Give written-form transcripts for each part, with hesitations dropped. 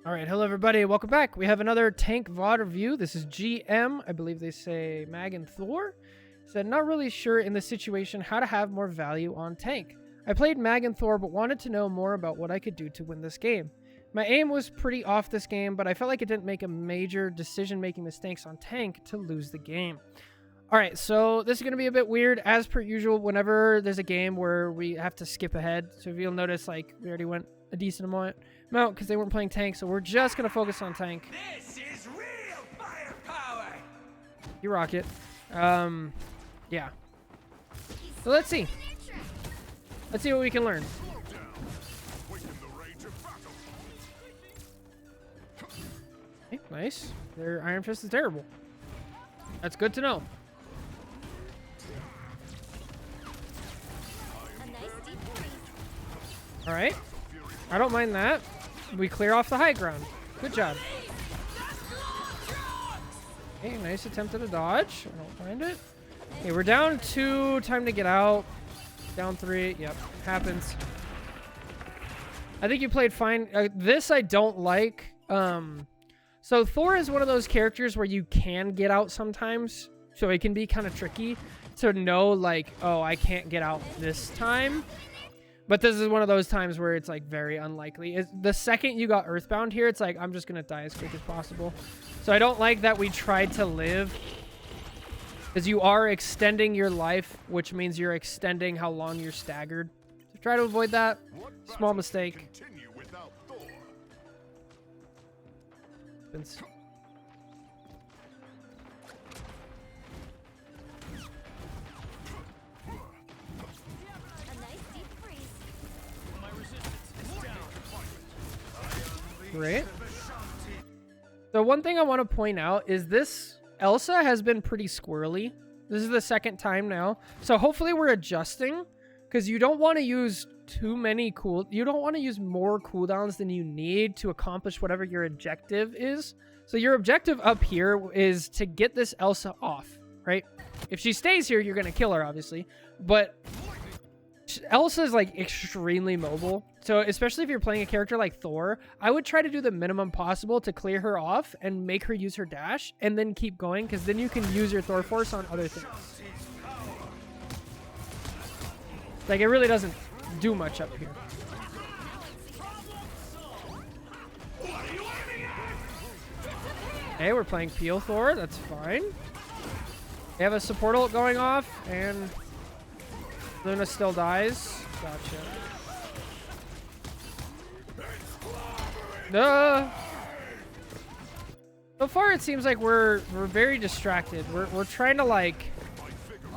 All right, hello everybody, welcome back. We have another tank VOD review. This is GM, I believe they say Mag and Thor. Said, not really sure in this situation how to have more value on tank. I played Mag and Thor, but wanted to know more about what I could do to win this game. My aim was pretty off this game, but I felt like it didn't make a major decision-making mistakes on tank to lose the game. All right, so this is going to be a bit weird. As per usual, whenever there's a game where we have to skip ahead, so if you'll notice, like, we already went a decent amount because they weren't playing tank, so we're just going to focus on tank. This is real firepower. You rock it. Yeah. So let's see. Let's see what we can learn. Okay, nice. Their Iron Fist is terrible. That's good to know. All right. I don't mind that. We clear off the high ground. Good job. Okay, nice attempt at a dodge. I don't mind it. Okay, we're down 2. Time to get out. Down 3. Yep, happens. I think you played fine. This I don't like. So Thor is one of those characters where you can get out sometimes. So it can be kind of tricky to know, like, oh, I can't get out this time. But this is one of those times where it's, like, very unlikely. The second you got Earthbound here, it's like, I'm just going to die as quick as possible. So I don't like that we tried to live. Because you are extending your life, which means you're extending how long you're staggered. So try to avoid that. Small mistake. Great. So one thing I want to point out is this Elsa has been pretty squirrely. This is the second time now. So hopefully we're adjusting, because you don't want to use you don't want to use more cooldowns than you need to accomplish whatever your objective is. So your objective up here is to get this Elsa off, right? If she stays here, you're going to kill her, obviously. But Elsa is, like, extremely mobile. So especially if you're playing a character like Thor, I would try to do the minimum possible to clear her off and make her use her dash and then keep going, because then you can use your Thor Force on other things. Like, it really doesn't do much up here. Okay, we're playing Peel Thor. That's fine. We have a support ult going off, and Luna still dies. Gotcha. So far, it seems like we're very distracted. We're trying to, like,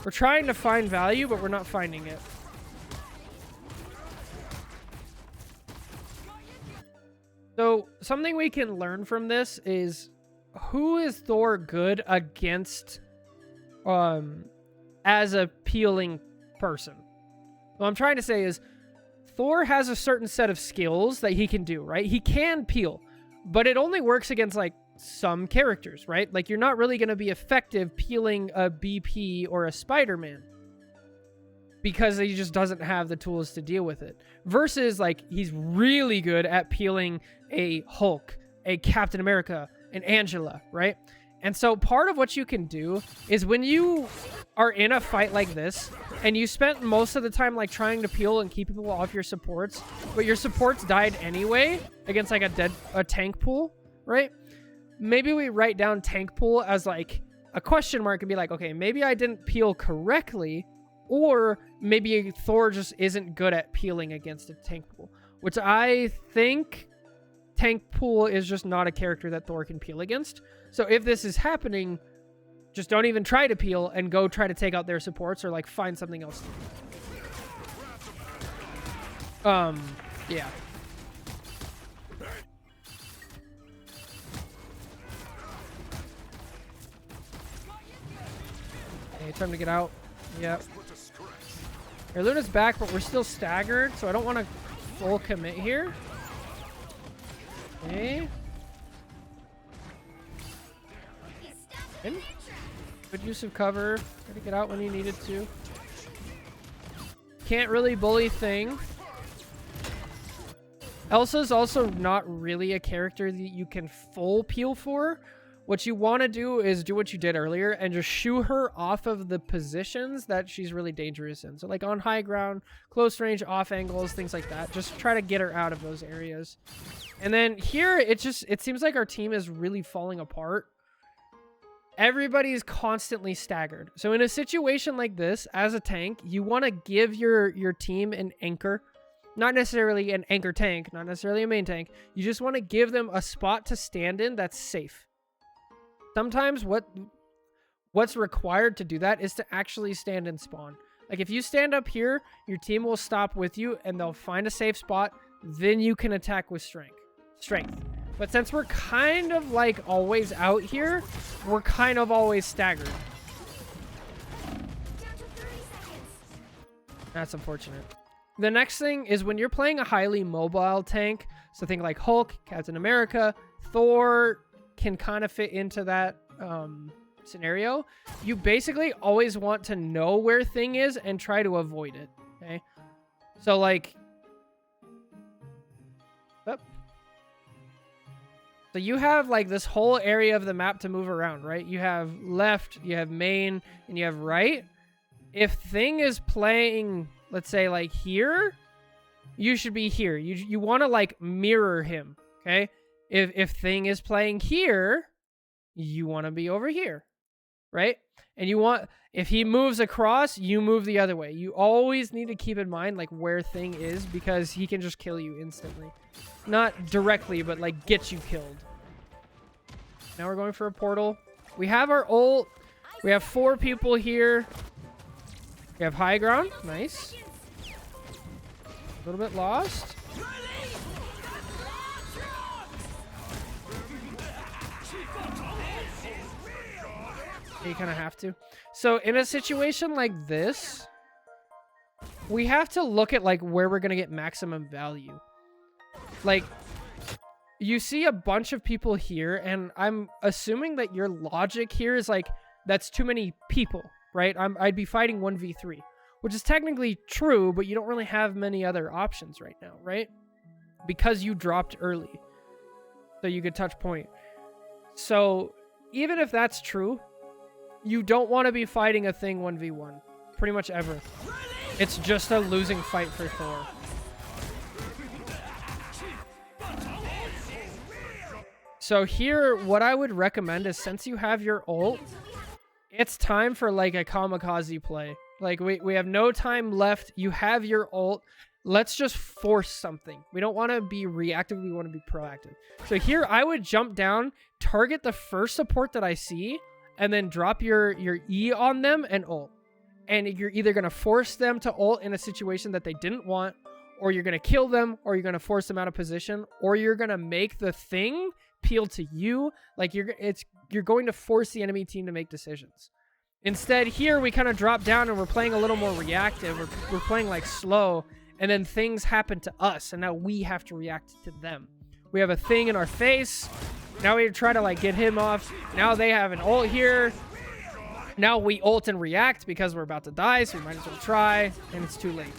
we're trying to find value, but we're not finding it. So something we can learn from this is, who is Thor good against as a peeling person? What I'm trying to say is, Thor has a certain set of skills that he can do, right? He can peel, but it only works against, like, some characters, right? Like, you're not really going to be effective peeling a BP or a Spider-Man because he just doesn't have the tools to deal with it. Versus, like, he's really good at peeling a Hulk, a Captain America, an Angela, right? And so part of what you can do is, when you are in a fight like this and you spent most of the time, like, trying to peel and keep people off your supports, but your supports died anyway against, like, a tank pool, right? Maybe we write down tank pool as, like, a question mark and be like, okay, maybe I didn't peel correctly, or maybe Thor just isn't good at peeling against a tank pool, which I think tank pool is just not a character that Thor can peel against. So if this is happening, just don't even try to peel and go try to take out their supports, or, like, find something else. Yeah. Okay, time to get out. Yep. Our Luna's back, but we're still staggered, so I don't want to full commit here. Okay. Good use of cover. Try to get out when you needed to. Can't really bully thing. Elsa's also not really a character that you can full peel for. What you want to do is do what you did earlier and just shoo her off of the positions that she's really dangerous in. So like on high ground, close range, off angles, things like that. Just try to get her out of those areas. And then here, it seems like our team is really falling apart. Everybody's constantly staggered. So in a situation like this, as a tank, you want to give your team an anchor. Not necessarily an anchor tank, not necessarily a main tank. You just want to give them a spot to stand in that's safe. Sometimes what's required to do that is to actually stand and spawn. Like if you stand up here, your team will stop with you and they'll find a safe spot. Then you can attack with strength. But since we're kind of like always out here, we're kind of always staggered. That's unfortunate. The next thing is when you're playing a highly mobile tank, so think like Hulk, Captain America, Thor can kind of fit into that scenario. You basically always want to know where Thing is and try to avoid it, okay? So like... So you have like this whole area of the map to move around, right? You have left, you have main, and you have right. If Thing is playing, let's say like here, you should be here. You want to like mirror him, okay? If Thing is playing here, you want to be over here, right? And you want, if he moves across, you move the other way. You always need to keep in mind like where Thing is because he can just kill you instantly. Not directly, but like get you killed. Now we're going for a portal. We have our ult. We have 4 people here. We have high ground. Nice. A little bit lost. You kind of have to. So in a situation like this, we have to look at like where we're going to get maximum value. Like, you see a bunch of people here, and I'm assuming that your logic here is like, that's too many people, right? I'd be fighting 1v3, which is technically true, but you don't really have many other options right now, right? Because you dropped early, so you could touch point. So even if that's true, you don't want to be fighting a Thing 1v1, pretty much ever. It's just a losing fight for Thor. So here, what I would recommend is since you have your ult, it's time for like a kamikaze play. Like we have no time left. You have your ult. Let's just force something. We don't want to be reactive. We want to be proactive. So here I would jump down, target the first support that I see, and then drop your E on them and ult. And you're either going to force them to ult in a situation that they didn't want, or you're going to kill them, or you're going to force them out of position, or you're going to make the Thing peel to you. Like you're going to force the enemy team to make decisions. Instead, here we kind of drop down and we're playing a little more reactive. We're playing like slow, and then things happen to us, and now we have to react to them. We have a Thing in our face. Now we try to like get him off. Now they have an ult here. Now we ult and react because we're about to die, so we might as well try, and it's too late.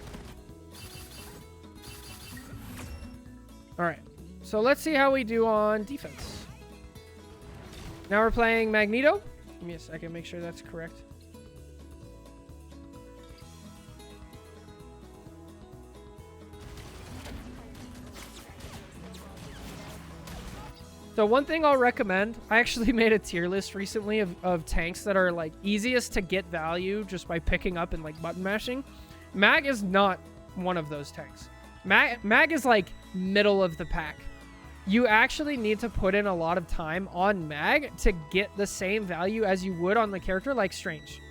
All right. So let's see how we do on defense. Now we're playing Magneto. Give me a second, make sure that's correct. So one thing I'll recommend, I actually made a tier list recently of tanks that are like easiest to get value just by picking up and like button mashing. Mag is not one of those tanks. Mag is like middle of the pack. You actually need to put in a lot of time on Mag to get the same value as you would on the character like Strange.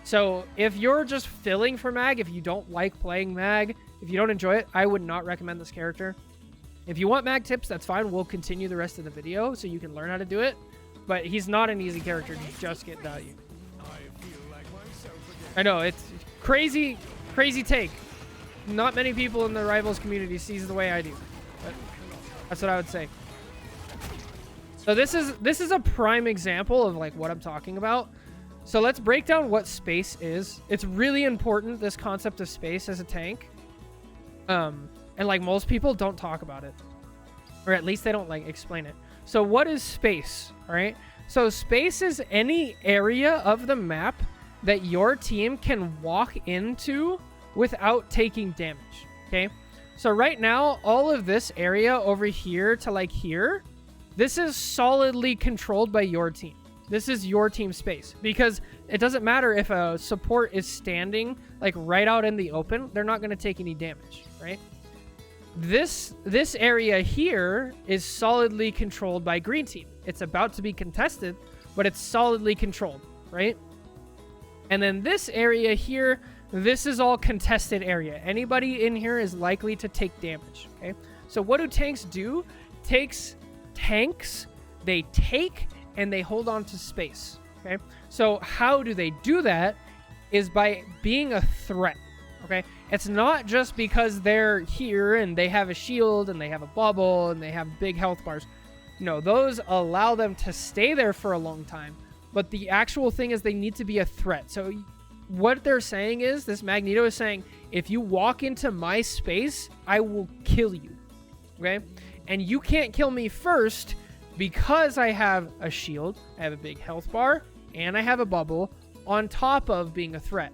So if you're just filling for Mag, if you don't like playing Mag, if you don't enjoy it, I would not recommend this character. If you want Mag tips, that's fine. We'll continue the rest of the video so you can learn how to do it. But he's not an easy character to just get value. I know, it's crazy, crazy take. Not many people in the Rivals community sees the way I do. But that's what I would say. So this is a prime example of like what I'm talking about. So let's break down what space is. It's really important, this concept of space as a tank. And like most people don't talk about it. Or at least they don't like explain it. So what is space? All right. So space is any area of the map that your team can walk into without taking damage. Okay. So right now, all of this area over here to like here, this is solidly controlled by your team. This is your team space, because it doesn't matter if a support is standing like right out in the open, they're not going to take any damage, right? This area here is solidly controlled by green team. It's about to be contested, but it's solidly controlled, right? And then this area here, this is all contested area. Anybody in here is likely to take damage, okay? So what do tanks do? Tanks, they take and they hold on to space, okay? So how do they do that is by being a threat, okay? It's not just because they're here and they have a shield and they have a bubble and they have big health bars. No, those allow them to stay there for a long time. But the actual thing is they need to be a threat. So what they're saying is, this Magneto is saying, if you walk into my space, I will kill you, okay? And you can't kill me first because I have a shield, I have a big health bar, and I have a bubble on top of being a threat.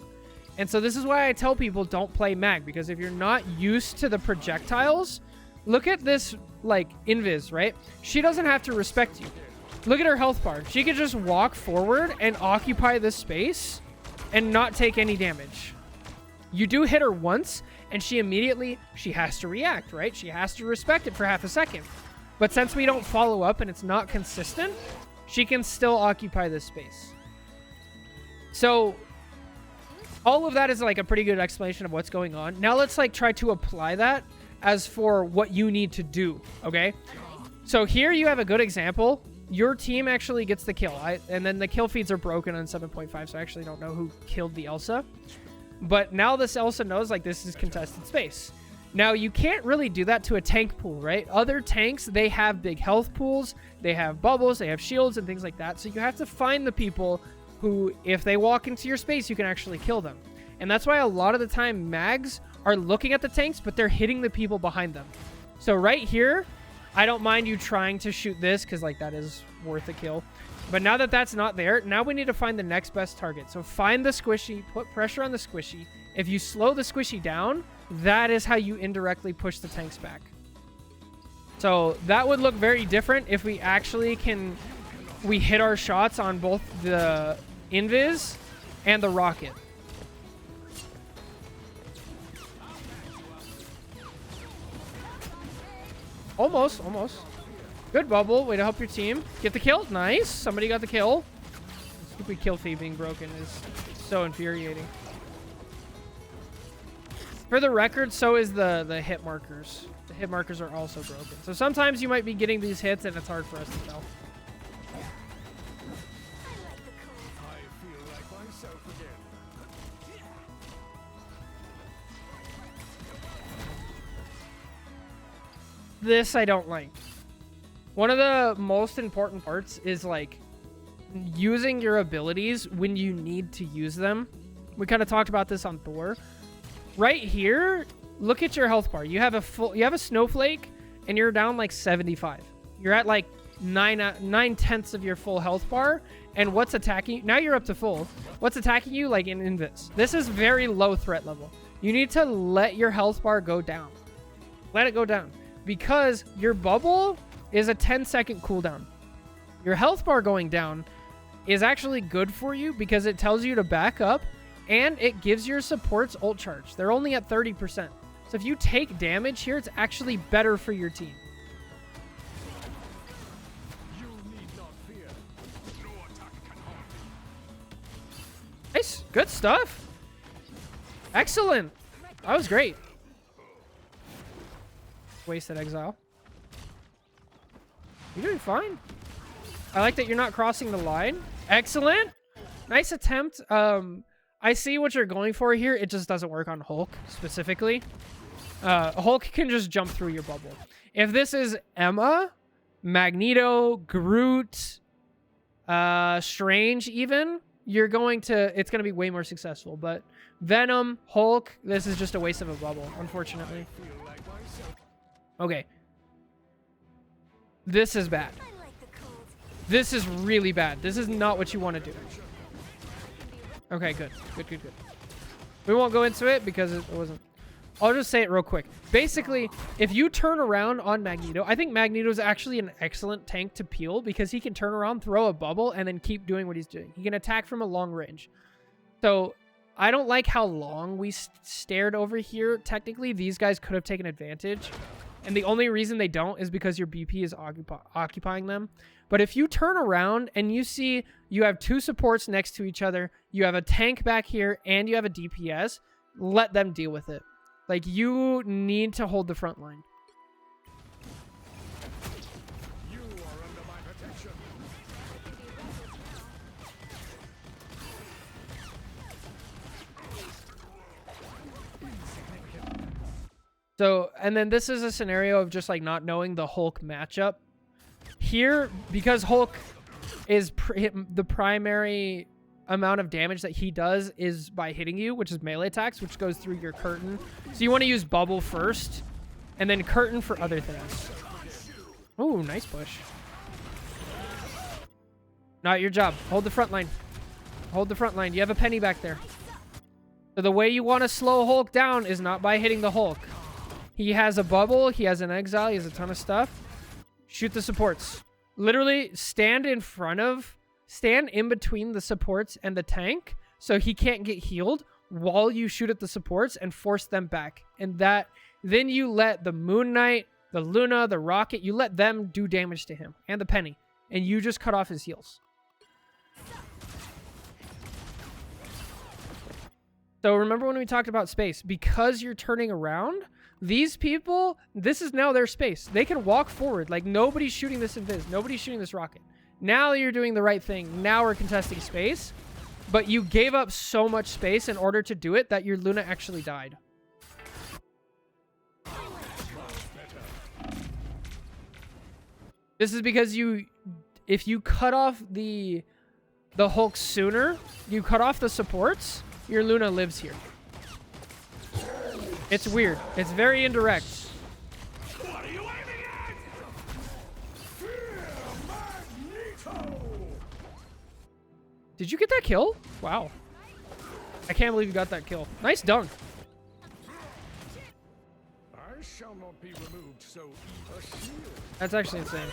And so this is why I tell people don't play Mag, because if you're not used to the projectiles, look at this, like, Invis, right? She doesn't have to respect you. Look at her health bar. She could just walk forward and occupy this space and not take any damage. You do hit her once, and she has to react, right? She has to respect it for half a second. But since we don't follow up and it's not consistent, she can still occupy this space. So all of that is like a pretty good explanation of what's going on. Now let's like try to apply that as for what you need to do, okay? So here you have a good example. Your team actually gets the kill, and then the kill feeds are broken on 7.5, so I actually don't know who killed the Elsa. But now this Elsa knows, like, this is contested space. Now, you can't really do that to a tank pool, right? Other tanks, they have big health pools, they have bubbles, they have shields and things like that. So you have to find the people who, if they walk into your space, you can actually kill them. And that's why a lot of the time mags are looking at the tanks, but they're hitting the people behind them. So right here, I don't mind you trying to shoot this because, like, that is worth a kill. But now that that's not there, now we need to find the next best target. So find the squishy, put pressure on the squishy. If you slow the squishy down, that is how you indirectly push the tanks back. So that would look very different if we actually we hit our shots on both the Invis and the rocket. Almost. Good bubble. Way to help your team. Get the kill. Nice. Somebody got the kill. Stupid kill feed being broken is so infuriating. For the record, so is the hit markers. The hit markers are also broken. So sometimes you might be getting these hits and it's hard for us to tell. This I don't like. One of the most important parts is like using your abilities when you need to use them. We kind of talked about this on Thor. Right here, look at your health bar. You have a snowflake and you're down like 75. You're at like 9/10 of your full health bar, and what's attacking you? Now you're up to full. What's attacking you? Like in Invis. This is very low threat level. You need to let your health bar go down. Let it go down. Because your bubble is a 10-second cooldown. Your health bar going down is actually good for you because it tells you to back up and it gives your supports ult charge. They're only at 30%. So if you take damage here, it's actually better for your team. Nice. Good stuff. Excellent. That was great. Wasted exile. You're doing fine. I like that you're not crossing the line. Excellent. Nice attempt. I see what you're going for here. It just doesn't work on Hulk specifically. Hulk can just jump through your bubble. If this is Emma, Magneto, Groot, Strange even, it's going to be way more successful. But Venom, Hulk, this is just a waste of a bubble, unfortunately. Okay. This is bad. This is really bad. This is not what you want to do. Okay, good. Good. We won't go into it because it wasn't... I'll just say it real quick. Basically, if you turn around on Magneto, I think Magneto is actually an excellent tank to peel because he can turn around, throw a bubble, and then keep doing what he's doing. He can attack from a long range. So, I don't like how long we stared over here. Technically, these guys could have taken advantage. And the only reason they don't is because your BP is occupying them. But if you turn around and you see you have two supports next to each other, you have a tank back here, and you have a DPS, let them deal with it. Like, you need to hold the front line. You are under my protection. So, and then this is a scenario of just like not knowing the Hulk matchup. Here, because Hulk is the primary amount of damage that he does is by hitting you, which is melee attacks, which goes through your curtain. So you want to use bubble first, and then curtain for other things. Ooh, nice push. Not your job. Hold the front line. Hold the front line. You have a penny back there. So the way you want to slow Hulk down is not by hitting the Hulk. He has a bubble. He has an exile. He has a ton of stuff. Shoot the supports. Literally stand in between the supports and the tank so he can't get healed while you shoot at the supports and force them back. And then you let the Moon Knight, the Luna, the Rocket, you let them do damage to him and the Penny. And you just cut off his heals. So remember when we talked about space? Because you're turning around, these people, this is now their space. They can walk forward. Like, nobody's shooting this invis. Nobody's shooting this rocket. Now you're doing the right thing. Now we're contesting space. But you gave up so much space in order to do it that your Luna actually died. This is because if you cut off the Hulk sooner, you cut off the supports, your Luna lives here. It's weird. It's very indirect. What are you aiming at? Fear Magneto! Did you get that kill? Wow. I can't believe you got that kill. Nice dunk. I shall not be removed so easily. That's actually insane.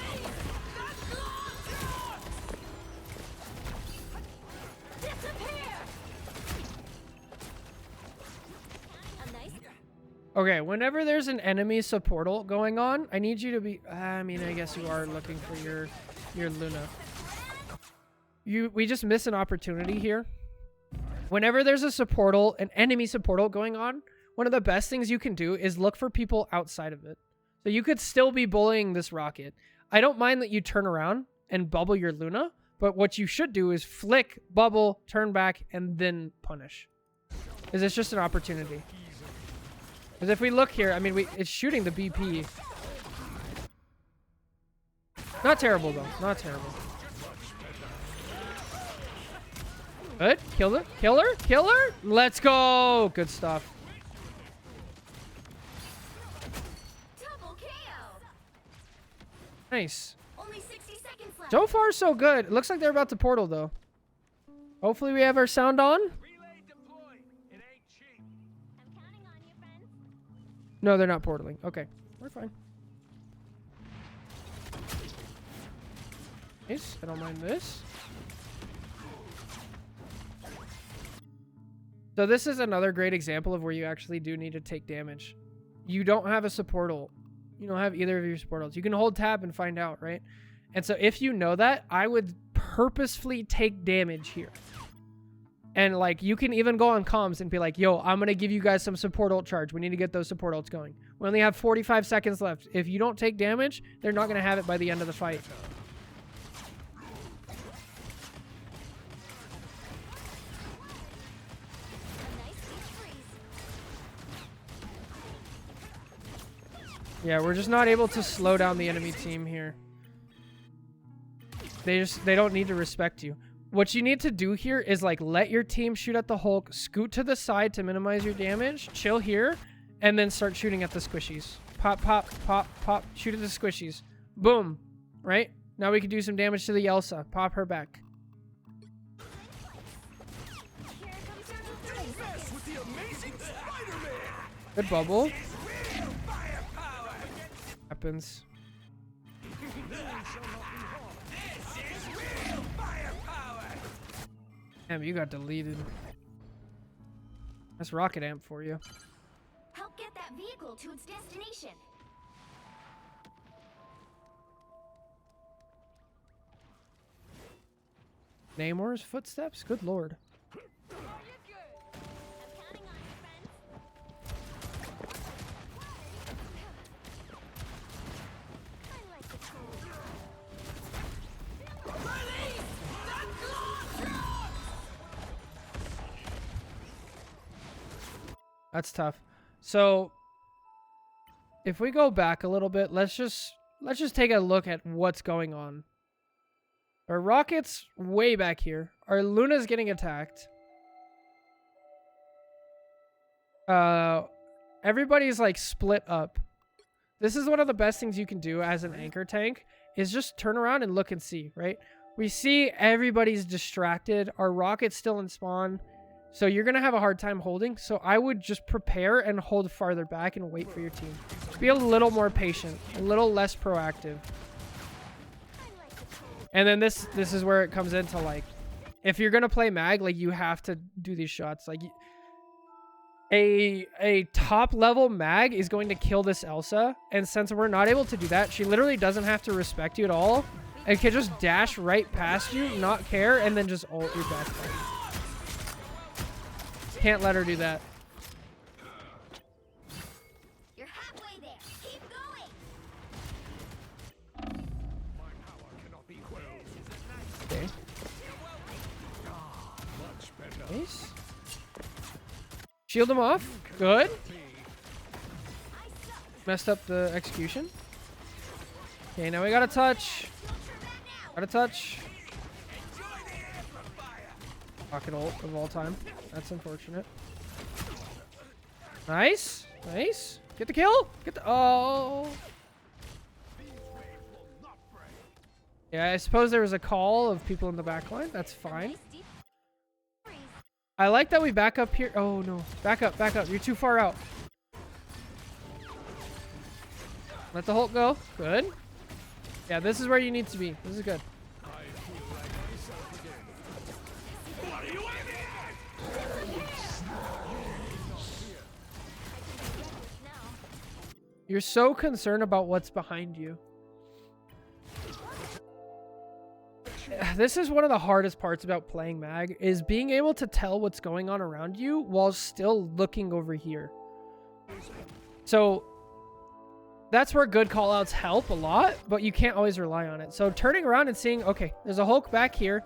Okay, whenever there's an enemy supportal going on, I need you to be... I mean, I guess you are looking for your Luna. We just miss an opportunity here. Whenever there's an enemy supportal going on, one of the best things you can do is look for people outside of it. So you could still be bullying this rocket. I don't mind that you turn around and bubble your Luna, but what you should do is flick, bubble, turn back, and then punish. Because it's just an opportunity. Because if we look here, I mean, it's shooting the BP. Not terrible, though. Not terrible. Good. Kill it. Kill her. Kill her. Let's go. Good stuff. Double KO. Nice. Only 60 seconds left. So far, so good. It looks like they're about to portal, though. Hopefully we have our sound on. Relay deployed. It ain't cheap. I'm counting on you, friends. No, they're not portaling. Okay. We're fine. Nice. I don't mind this. So this is another great example of where you actually do need to take damage. You don't have a supportal. You don't have either of your supportals. You can hold tab and find out, right? And so if you know that, I would purposefully take damage here. And like, you can even go on comms and be like, yo, I'm going to give you guys some support ult charge. We need to get those support ults going. We only have 45 seconds left. If you don't take damage, they're not going to have it by the end of the fight. Yeah, we're just not able to slow down the enemy team here. They don't need to respect you. What you need to do here is like let your team shoot at the Hulk, scoot to the side to minimize your damage, chill here, and then start shooting at the squishies. Pop, pop, pop, pop. Shoot at the squishies. Boom. Right? Now we can do some damage to the Elsa. Pop her back. Here comes your 30 seconds. With the amazing Spider-Man! Good bubble. Happens. Damn, you got deleted. That's Rocket Amp for you. Help get that vehicle to its destination. Namor's footsteps? Good lord. I'm counting on you, friends. I like the cold. That's tough. So if we go back a little bit, let's just take a look at what's going on. Our Rocket's way back here. Our Luna's getting attacked. Everybody's like split up. This is one of the best things you can do as an anchor tank is just turn around and look and see, right? We see everybody's distracted. Our Rocket's still in spawn. So you're going to have a hard time holding. So I would just prepare and hold farther back and wait for your team. Be a little more patient, a little less proactive. And then this is where it comes into like, if you're going to play mag, like you have to do these shots. Like a top level mag is going to kill this Elsa. And since we're not able to do that, she literally doesn't have to respect you at all. And can just dash right past you, not care, and then just ult your back. Can't let her do that. You're halfway there. Keep going. My power cannot be quelled. Okay. Much better. Nice. Shield him off. Good. Messed up the execution. Okay, now we got a touch. Got a touch. Rocket ult of all time. That's unfortunate. Nice. Nice. Get the kill. Get the... Oh. Yeah, I suppose there was a call of people in the back line. That's fine. Nice deep freeze. I like that we back up here. Oh, no. Back up. Back up. You're too far out. Let the Hulk go. Good. Yeah, this is where you need to be. This is good. You're so concerned about what's behind you. This is one of the hardest parts about playing mag, is being able to tell what's going on around you while still looking over here. So that's where good callouts help a lot, but you can't always rely on it. So turning around and seeing, okay, there's a Hulk back here,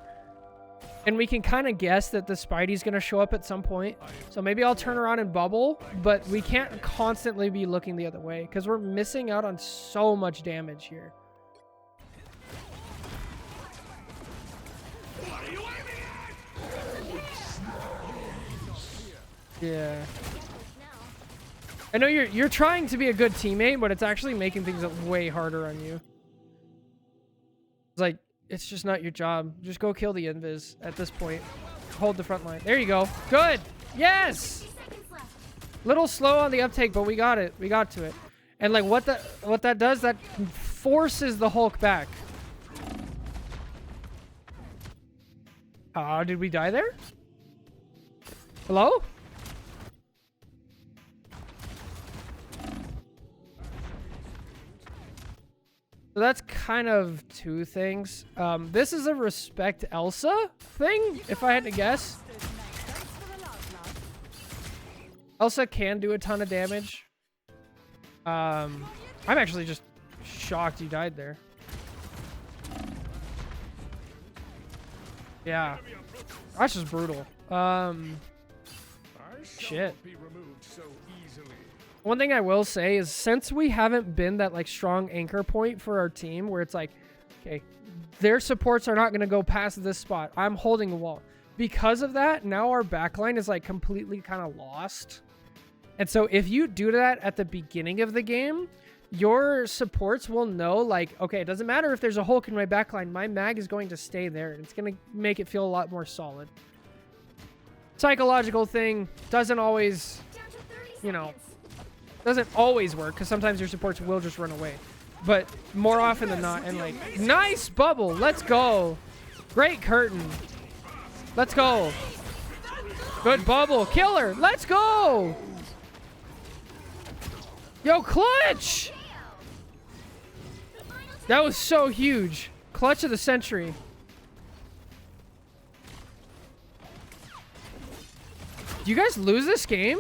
and we can kind of guess that the Spidey's going to show up at some point. So maybe I'll turn around and bubble, but we can't constantly be looking the other way because we're missing out on so much damage here. Yeah. I know you're trying to be a good teammate, but it's actually making things way harder on you. It's like, it's just not your job. Just go kill the invis at this point. Hold the front line. There you go. Good. Yes. 60 seconds left. Little slow on the uptake, but we got it. We got to it. And like what that does, that forces the Hulk back. Did we die there? Hello? So that's kind of two things. This is a respect Elsa thing, if I had to guess. Elsa can do a ton of damage. I'm actually just shocked you died there. Yeah. That's just brutal. Shit. Be removed so easily. One thing I will say is since we haven't been that like strong anchor point for our team where it's like, okay, their supports are not going to go past this spot. I'm holding a wall. Because of that, now our backline is like completely kind of lost. And so if you do that at the beginning of the game, your supports will know, like, okay, it doesn't matter if there's a Hulk in my backline. My mag is going to stay there. And it's going to make it feel a lot more solid. Psychological thing doesn't always, Down to 30 you know, seconds. doesn't always work because sometimes your supports will just run away. But more often than not, and like, nice bubble. Let's go. Great curtain. Let's go. Good bubble. Killer. Let's go. Yo, clutch. That was so huge. Clutch of the century. Do you guys lose this game?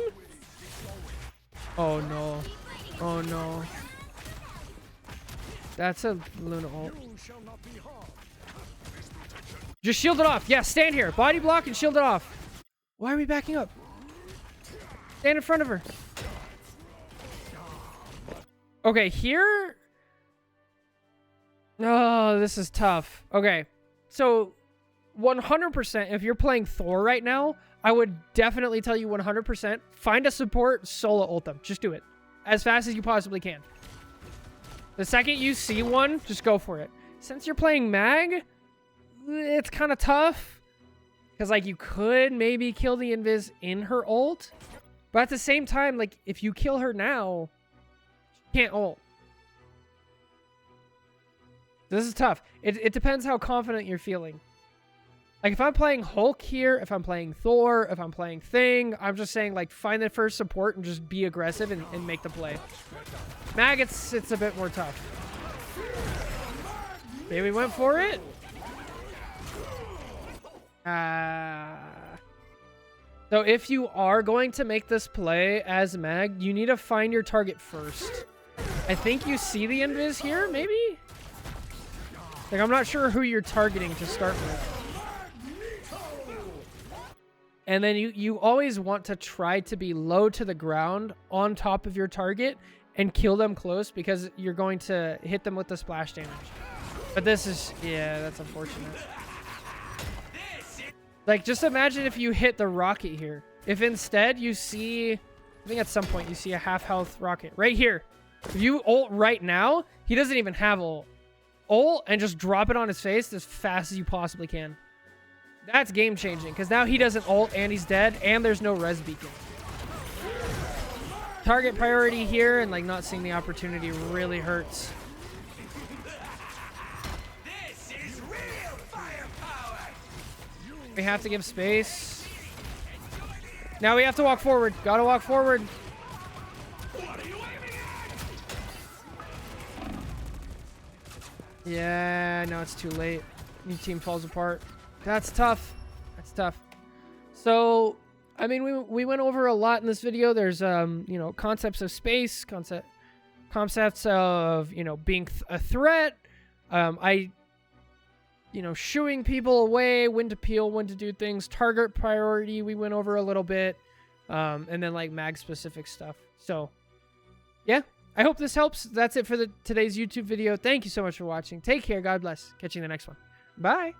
Oh no. Oh no. That's a Luna ult. You shall not be harmed. Just shield it off. Yeah, stand here. Body block and shield it off. Why are we backing up? Stand in front of her. Okay, here. Oh, this is tough. Okay, so 100%, if you're playing Thor right now, I would definitely tell you 100%, find a support, solo ult them. Just do it. As fast as you possibly can. The second you see one, just go for it. Since you're playing Mag, it's kind of tough. Because, like, you could maybe kill the Invis in her ult. But at the same time, like, if you kill her now, she can't ult. This is tough. It depends how confident you're feeling. Like, if I'm playing Hulk here, if I'm playing Thor, if I'm playing Thing, I'm just saying, like, find the first support and just be aggressive and make the play. Mag, it's a bit more tough. Maybe we went for it. So if you are going to make this play as Mag, you need to find your target first. I think you see the invis here, maybe? Like, I'm not sure who you're targeting to start with. And then you always want to try to be low to the ground on top of your target and kill them close because you're going to hit them with the splash damage. But this is, yeah, that's unfortunate. Like, just imagine if you hit the rocket here. If instead you see, I think at some point you see a half health rocket right here. If you ult right now, he doesn't even have ult. Ult and just drop it on his face as fast as you possibly can. That's game changing because now he doesn't ult and he's dead and there's no res beacon. Target priority here and like not seeing the opportunity really hurts. We have to give space. Now we have to walk forward. Gotta walk forward. Yeah, no, it's too late. New team falls apart. That's tough. That's tough. So, I mean, we went over a lot in this video. There's, you know, concepts of space, concepts of, you know, being a threat. You know, shooing people away, when to peel, when to do things, target priority, we went over a little bit, and then like mag specific stuff. So yeah, I hope this helps. That's it for today's YouTube video. Thank you so much for watching. Take care. God bless. Catch you in the next one. Bye.